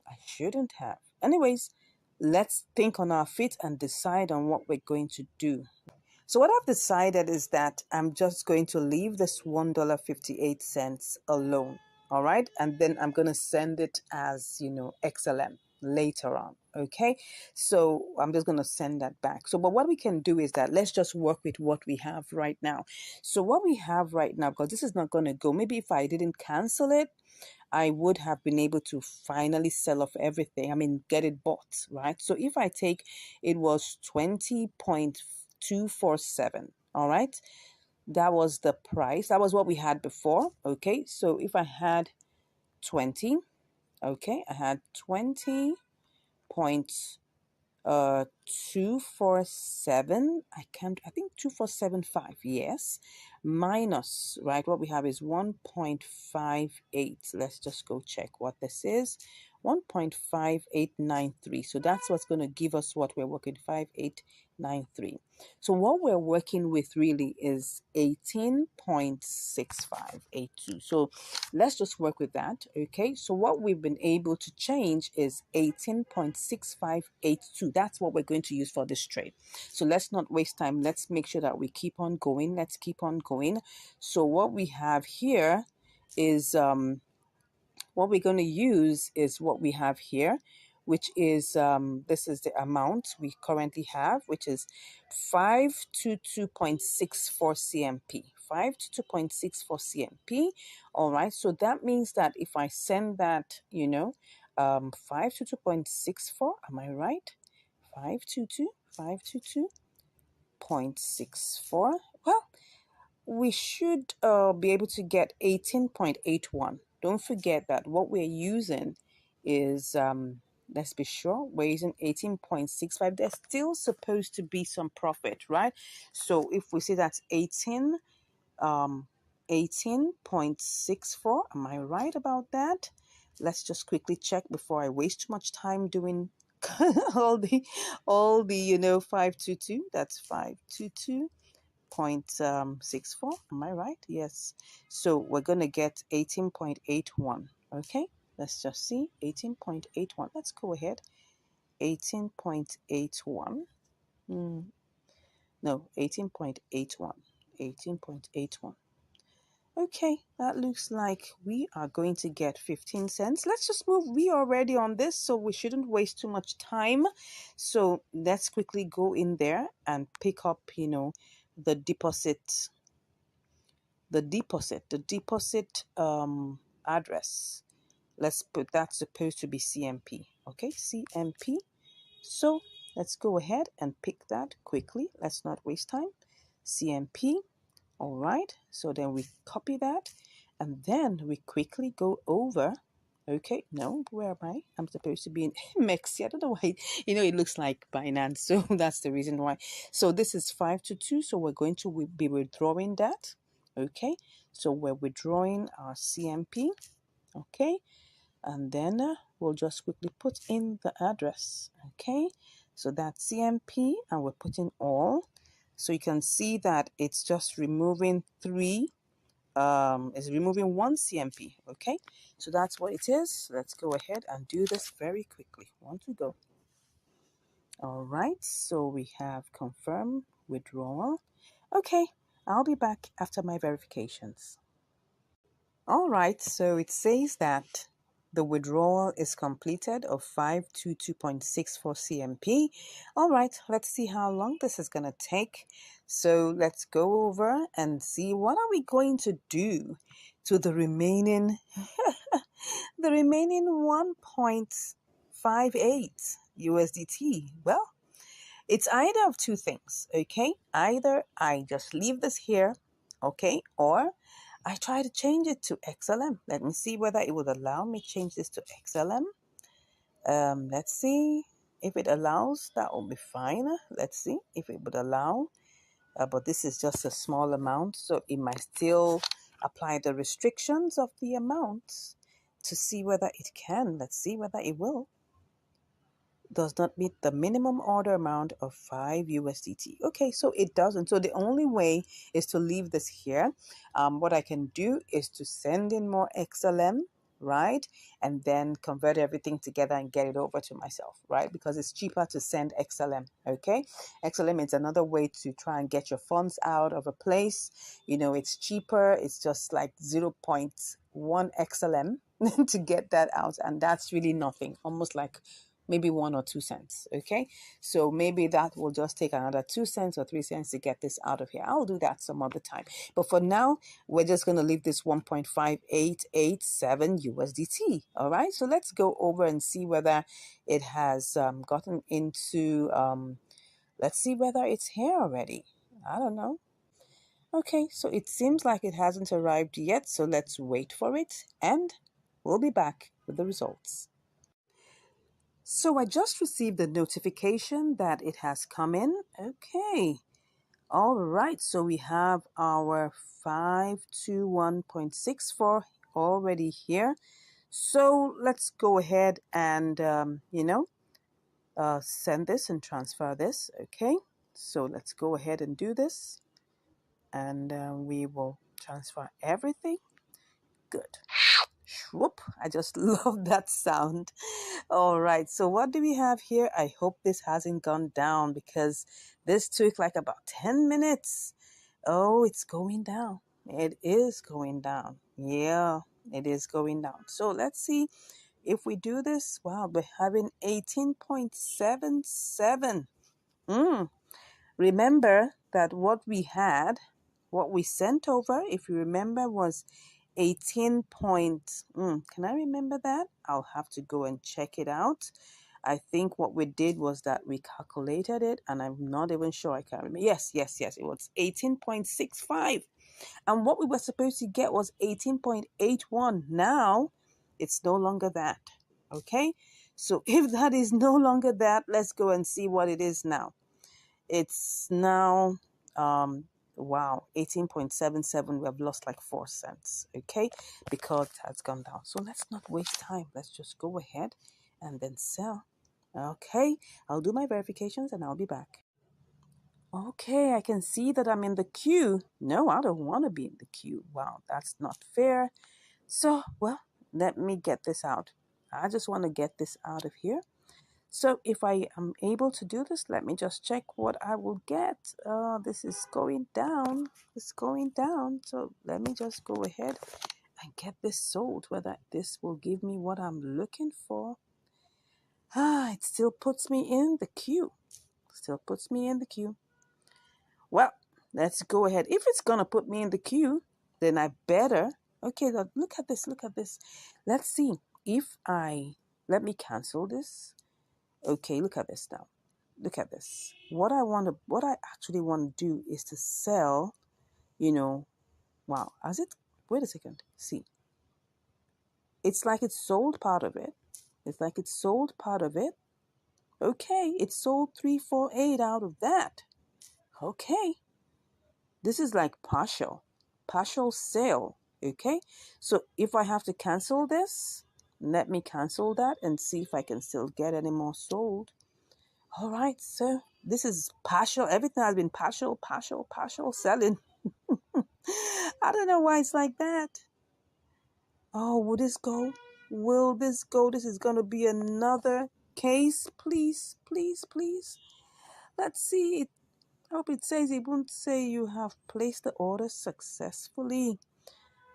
I shouldn't have. Anyways, let's think on our feet and decide on what we're going to do. So what I've decided is that I'm just going to leave this $1.58 alone. All right. And then I'm going to send it as, XLM later on. Okay. So I'm just going to send that back. So, but what we can do is that let's just work with what we have right now. So what we have right now, because this is not going to go, maybe if I didn't cancel it, I would have been able to finally sell off everything. I mean, get it bought, right? So if I take, it was 20.247, all right? That was the price. That was what we had before, okay? So if I had 20, okay, I had 20 point 247. I think 2475, yes, minus, right, what we have is 1.58. Let's just go check what this is. 1.5893. So that's what's going to give us what we're working, 5893. So what we're working with really is 18.6582. So let's just work with that. Okay, so what we've been able to change is 18.6582. That's what we're going to use for this trade. So let's not waste time. Let's make sure that we keep on going. Let's keep on going. So what we have here is what we're going to use is what we have here, which is this is the amount we currently have, which is 522.64 CMP. 522.64 CMP. All right, so that means that if I send that, 522.64, am I right? 522.64. Well, we should be able to get 18.81. Don't forget that what we're using is, let's be sure, we're using 18.65. There's still supposed to be some profit, right? So if we say that's 18.64, am I right about that? Let's just quickly check before I waste too much time doing all the 522. That's 522.64. Am I right? Yes. So we're going to get 18.81. Okay. Let's just see. 18.81. Let's go ahead. 18.81. No, 18.81. 18.81. Okay, that looks like we are going to get 15 cents. Let's just move. We are already on this, so we shouldn't waste too much time. So let's quickly go in there and pick up, the deposit address. Let's put that's supposed to be CMP. Okay, CMP. So let's go ahead and pick that quickly. Let's not waste time. CMP. All right, so then we copy that and then we quickly go over. Okay, no, where am I? I'm supposed to be in Mexi. I don't know why, it looks like Binance. So that's the reason why. So this is 522. So we're going to be withdrawing that. Okay, so we're withdrawing our CMP. Okay, and then we'll just quickly put in the address. Okay, so that's CMP and we're putting all. So you can see that it's just removing 3 is removing 1 CMP. Okay, so that's what it is. Let's go ahead and do this very quickly. 1 to go. All right, so we have confirm withdrawal. Okay, I'll be back after my verifications. All right, so it says that the withdrawal is completed of 522.64 CMP. All right, let's see how long this is going to take. So let's go over and see what are we going to do to the remaining the remaining 1.58 USDT. Well, it's either of two things, okay? Either I just leave this here, okay, or I try to change it to XLM. Let me see whether it would allow me change this to XLM. Let's see if it allows. That will be fine. Let's see if it would allow. But this is just a small amount, so it might still apply the restrictions of the amount to see whether it can. Let's see whether it will. Does not meet the minimum order amount of 5 USDT. Okay, so it doesn't. So the only way is to leave this here. What I can do is to send in more XLM, right? And then convert everything together and get it over to myself, right? Because it's cheaper to send XLM, okay? XLM is another way to try and get your funds out of a place. You know, it's cheaper. It's just like 0.1 XLM to get that out. And that's really nothing, almost like maybe 1 or 2 cents. Okay, so maybe that will just take another 2 cents or 3 cents to get this out of here. I'll do that some other time, but for now we're just going to leave this 1.5887 USDT. All right, so let's go over and see whether it has gotten into let's see whether it's here already. I don't know. Okay, so it seems like it hasn't arrived yet, so let's wait for it and we'll be back with the results. So I just received a notification that it has come in. Okay. All right. So we have our 521.64 already here. So let's go ahead and, send this and transfer this. Okay. So let's go ahead and do this. And we will transfer everything. Good. Whoop, I just love that sound. All right, so what do we have here? I hope this hasn't gone down because this took like about 10 minutes. Oh, it's going down. It is going down. Yeah, it is going down. So let's see if we do this. Wow, we're having 18.77. Remember that what we sent over, if you remember, was 18 point. Can I remember that? I'll have to go and check it out. I think what we did was that we calculated it, and I'm not even sure. I can't remember. Yes. It was 18.65. And what we were supposed to get was 18.81. Now, it's no longer that. Okay? So if that is no longer that, let's go and see what it is now. It's now, wow, 18.77. We have lost like 4 cents, okay, because it has gone down. So let's not waste time. Let's just go ahead and then sell. Okay, I'll do my verifications and I'll be back. Okay, I can see that I'm in the queue. No, I don't want to be in the queue. Wow, that's not fair. So, well, let me get this out. I just want to get this out of here. So if I am able to do this, let me just check what I will get. This is going down. It's going down. So let me just go ahead and get this sold, whether this will give me what I'm looking for. It still puts me in the queue. Well, let's go ahead. If it's going to put me in the queue, then I better. Okay, look at this. Let's see if let me cancel this. Okay, look at this now. Look at this. What I actually want to do is to sell, wow, has it? Wait a second. See. It's like it's sold part of it. Okay, it sold 348 out of that. Okay. This is like partial sale. Okay. So if I have to cancel this, let me cancel that and see if I can still get any more sold. All right, so this is partial. Everything has been partial selling. I don't know why it's like that. Oh, will this go? Will this go? This is going to be another case. Please, please, please. Let's see. I hope it says, it won't say you have placed the order successfully.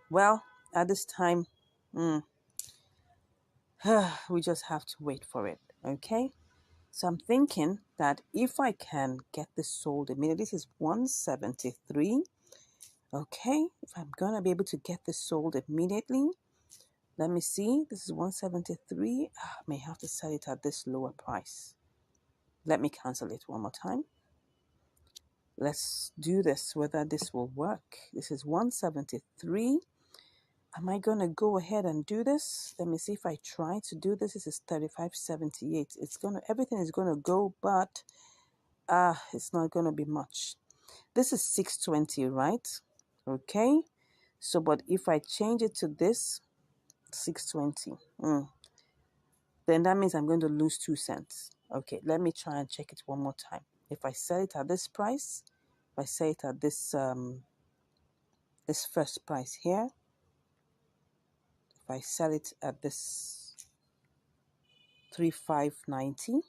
Well, at this time, we just have to wait for it. Okay. So I'm thinking that if I can get this sold immediately, this is 173. Okay, if I'm gonna be able to get this sold immediately, let me see. This is 173. I may have to sell it at this lower price. Let me cancel it one more time. Let's do this, whether this will work. This is 173. Am I gonna go ahead and do this? Let me see if I try to do this. This is 35.78. Everything is gonna go, but it's not gonna be much. This is 620, right? Okay. So, but if I change it to this, 620, then that means I'm going to lose 2 cents. Okay, let me try and check it one more time. If I sell it at this price, if I sell it at this this first price here, if I sell it at this 35.90,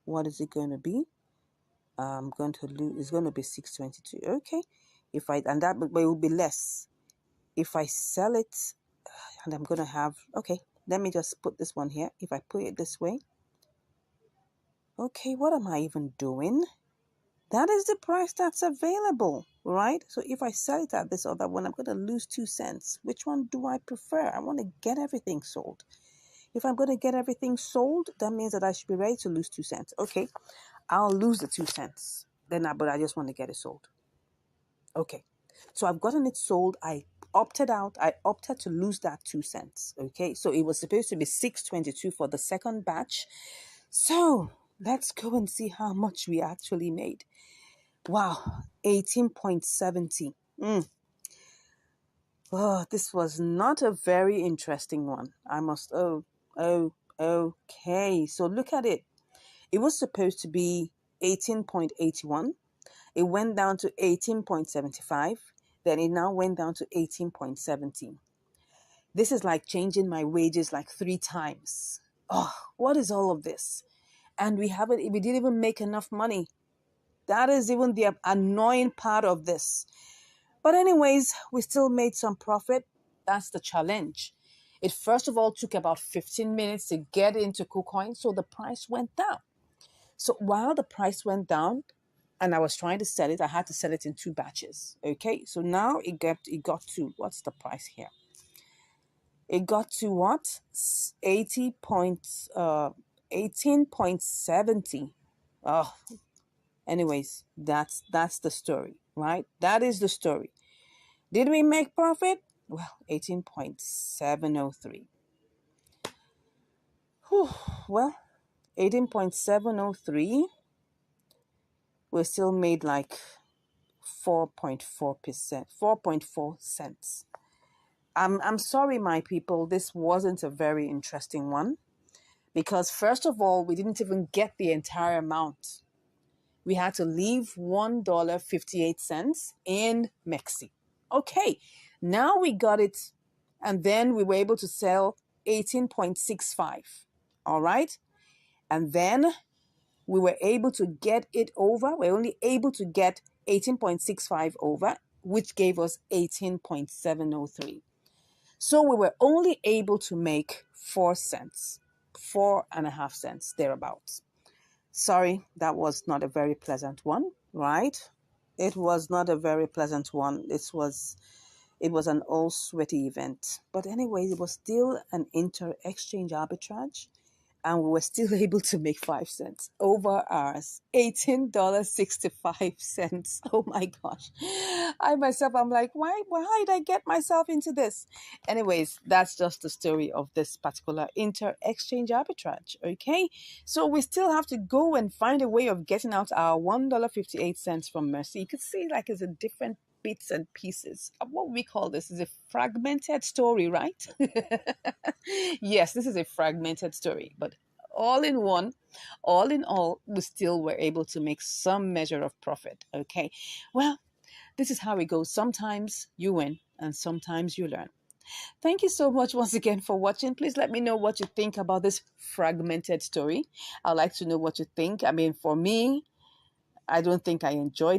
what is it going to be? I'm going to lose. It's going to be 622. Okay, but it will be less if I sell it, and I'm going to have. Okay, let me just put this one here. If I put it this way. Okay, what am I even doing? That is the price that's available, right? So if I sell it at this other one, I'm going to lose 2 cents. Which one do I prefer? I want to get everything sold. If I'm going to get everything sold, that means that I should be ready to lose 2 cents. Okay, I'll lose the 2 cents. But I just want to get it sold. Okay, so I've gotten it sold. I opted out. I opted to lose that 2 cents. Okay, so it was supposed to be 622 for the second batch. So let's go and see how much we actually made. Wow, 18.70. Oh, this was not a very interesting one. Okay. So look at it. It was supposed to be 18.81. It went down to 18.75. Then it now went down to 18.17. This is like changing my wages like 3 times. Oh, what is all of this? And we didn't even make enough money. That is even the annoying part of this. But anyways, we still made some profit. That's the challenge. It first of all took about 15 minutes to get into KuCoin, so the price went down. So while the price went down and I was trying to sell it, I had to sell it in 2 batches. Okay, so now it got to, what's the price here? It got to what? 18.70. Oh, anyways, that's the story, right? That is the story. Did we make profit? Well, 18.703. Well, 18.703. We still made like 4.4%, 4.4 cents. I'm sorry, my people. This wasn't a very interesting one because first of all, we didn't even get the entire amount. We had to leave $1.58 in Mexi. Okay, now we got it, and then we were able to sell 18.65. All right, and then we were able to get it over. We're only able to get 18.65 over, which gave us 18.703. So we were only able to make 4 cents, 4.5 cents, thereabouts. Sorry, that was not a very pleasant one, right? It was not a very pleasant one. It was an all sweaty event. But anyways, it was still an inter-exchange arbitrage. And we were still able to make 5 cents over ours. $18.65. Oh my gosh. I'm like, why did I get myself into this? Anyways, that's just the story of this particular inter-exchange arbitrage. Okay. So we still have to go and find a way of getting out our $1.58 from Mercy. You could see like it's a different bits and pieces. What we call this is a fragmented story, right? Yes, this is a fragmented story, but all in all, we still were able to make some measure of profit. Okay, well, this is how it goes. Sometimes you win and sometimes you learn. Thank you so much once again for watching. Please let me know what you think about this fragmented story. I'd like to know what you think. I mean, for me, I don't think I enjoyed